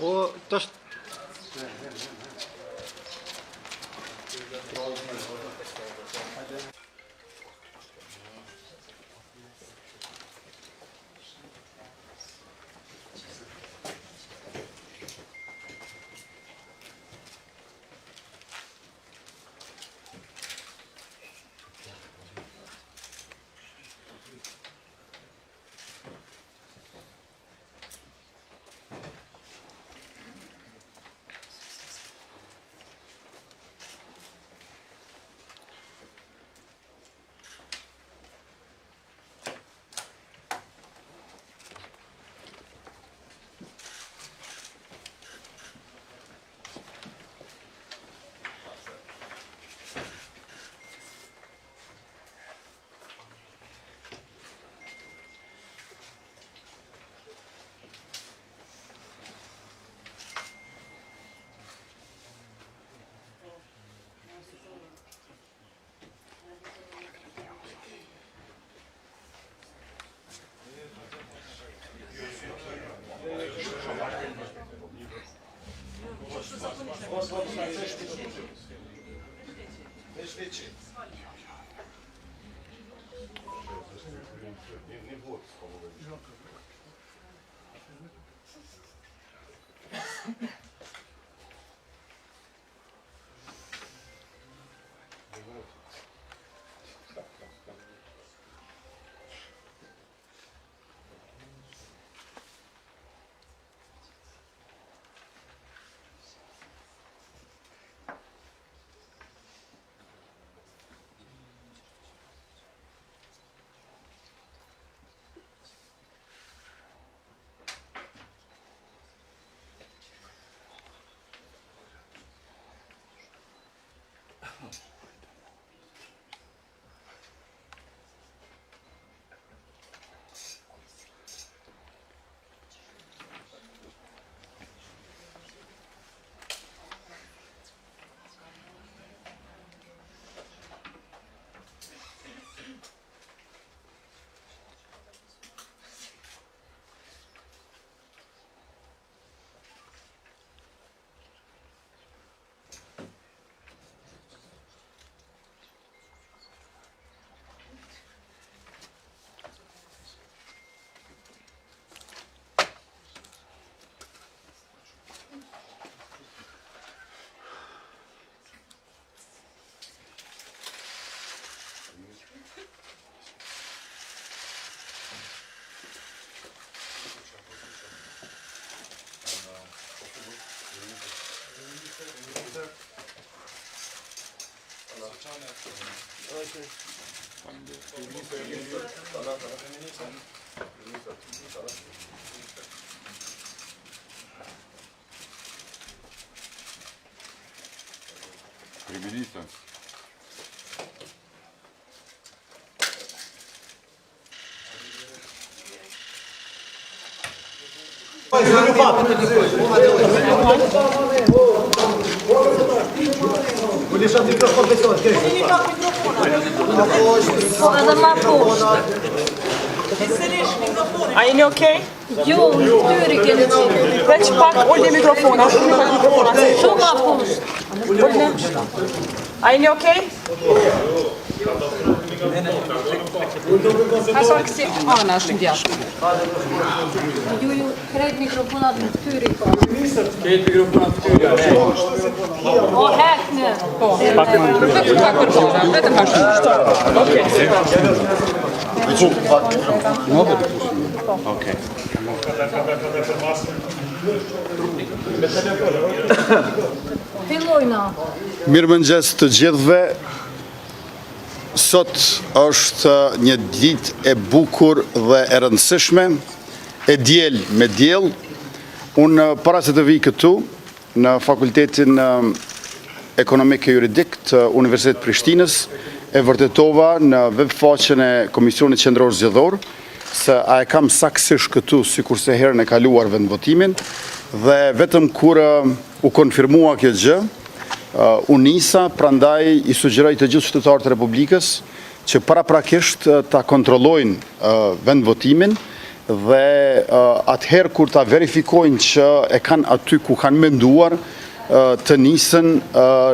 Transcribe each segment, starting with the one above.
Po, tash Kryeministër. Edhe ma poshtë. A jeni okej? Jo, në tyri keni qenë. Veç pak ulni mikrofona, shumë pak mikrofona. Shumë ma poshtë. A jeni okej? Hasan kësi ana është ndjashtë. Ju krejt mikrofonat në tyri ka. Këtë mikrofonat të tyri, O hek në. Vetëm pak përpara, vetëm pak Okej. Fillojna. Mirëmëngjes të gjithëve. Sot është një ditë e bukur dhe e rëndësishme, e diel me diell. Unë para se të vi këtu në Fakultetin Ekonomik e Juridik të Universitetit Prishtinës e vërtetova në webfaqen e Komisionit Qendror Zgjedhor se a e kam saktësisht këtu sikurse herën e kaluar vendvotimin dhe vetëm kur u konfirmua kjo gjë, u nisa, prandaj i sugjeroj të gjithë qytetarët të Republikës që paraprakisht ta kontrollojnë vendvotimin dhe atëherë kur ta verifikojnë që e kanë aty ku kanë menduar, të nisën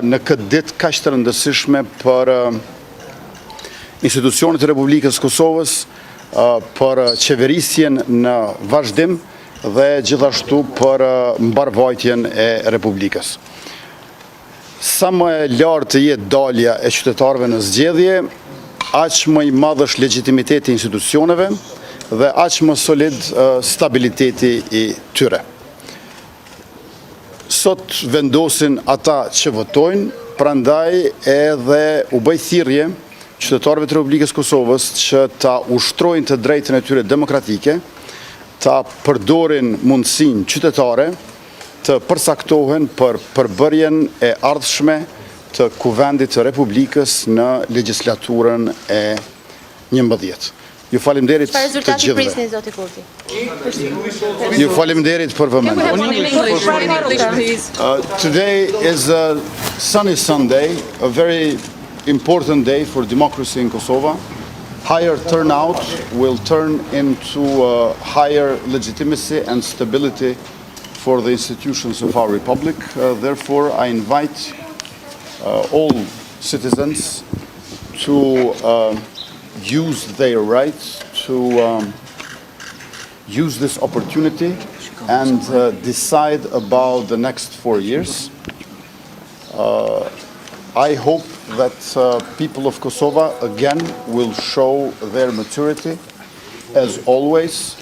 në këtë ditë kaq të rëndësishme për institucionet e Republikës Kosovës, për qeverisjen në vazhdim dhe gjithashtu për mbarvajtjen e Republikës. Sa më e lartë të jetë dalja e qytetarëve në zgjedhje, aq më i madh është legitimiteti i institucioneve dhe aq më solid stabiliteti i tyre. Sot vendosin ata që votojnë, prandaj edhe u bë thirrje qytetarëve të Republikës Kosovës që ta ushtrojnë të drejtën e tyre demokratike, ta përdorin mundësinë qytetare të përcaktohen për përbërjen e ardhshme të Kuvendit të Republikës në legjislaturën e 11. Ju falemnderit të gjithëve. Ju falemnderit për vëmendjen. Today is a sunny Sunday, a very important day for democracy in Kosovo. Higher turnout will turn into higher legitimacy and stability for the institutions of our republic. Therefore, I invite all citizens to use their rights, to use this opportunity and decide about the next 4 years. I hope that people of Kosovo again will show their maturity, as always,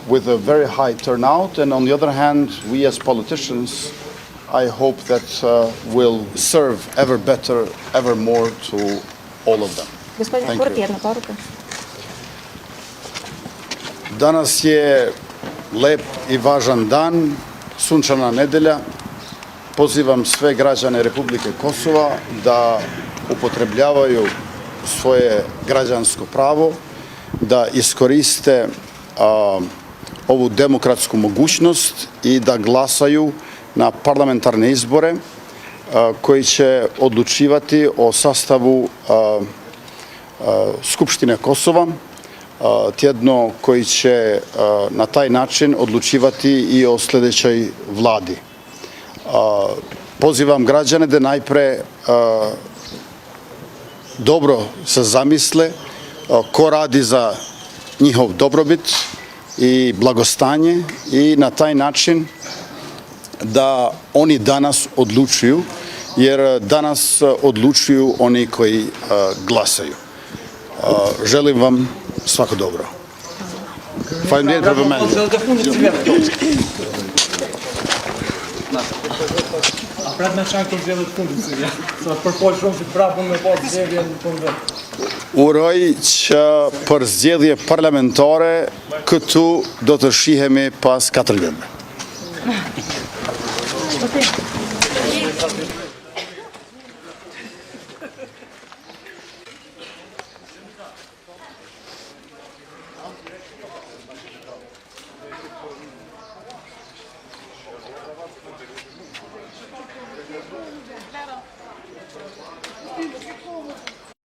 with a very high turnout. And on the other hand, we as politicians, I hope that will serve ever better, ever more to all of them. Thank you. Danas je lep i važan dan, sunčana nedelja. Pozivam sve građane Republike Kosova da upotrebljavaju svoje građansko pravo, da iskoriste ovu demokratsku mogućnost i da glasaju na parlamentarne izbore koji će odlučivati o sastavu Skupštine Kosova, tjedno koji će na taj način odlučivati i o sljedećoj vladi. Pozivam građane da najpre dobro se zamisle ko radi za njihov dobrobit i blagostanje i na taj način da oni danas odlučuju, jer danas odlučuju oni koji glasaju. Želim vam svako dobro. Faleminderit për vëmendjen. A prap me shanë këtë zgjedhjet fundit, si sa përpol shumë që prapën me pas zgjedhjen në fund. Uroj që për zgjedhje parlamentare këtu do të shihemi pas 4 vjetëve. Claro.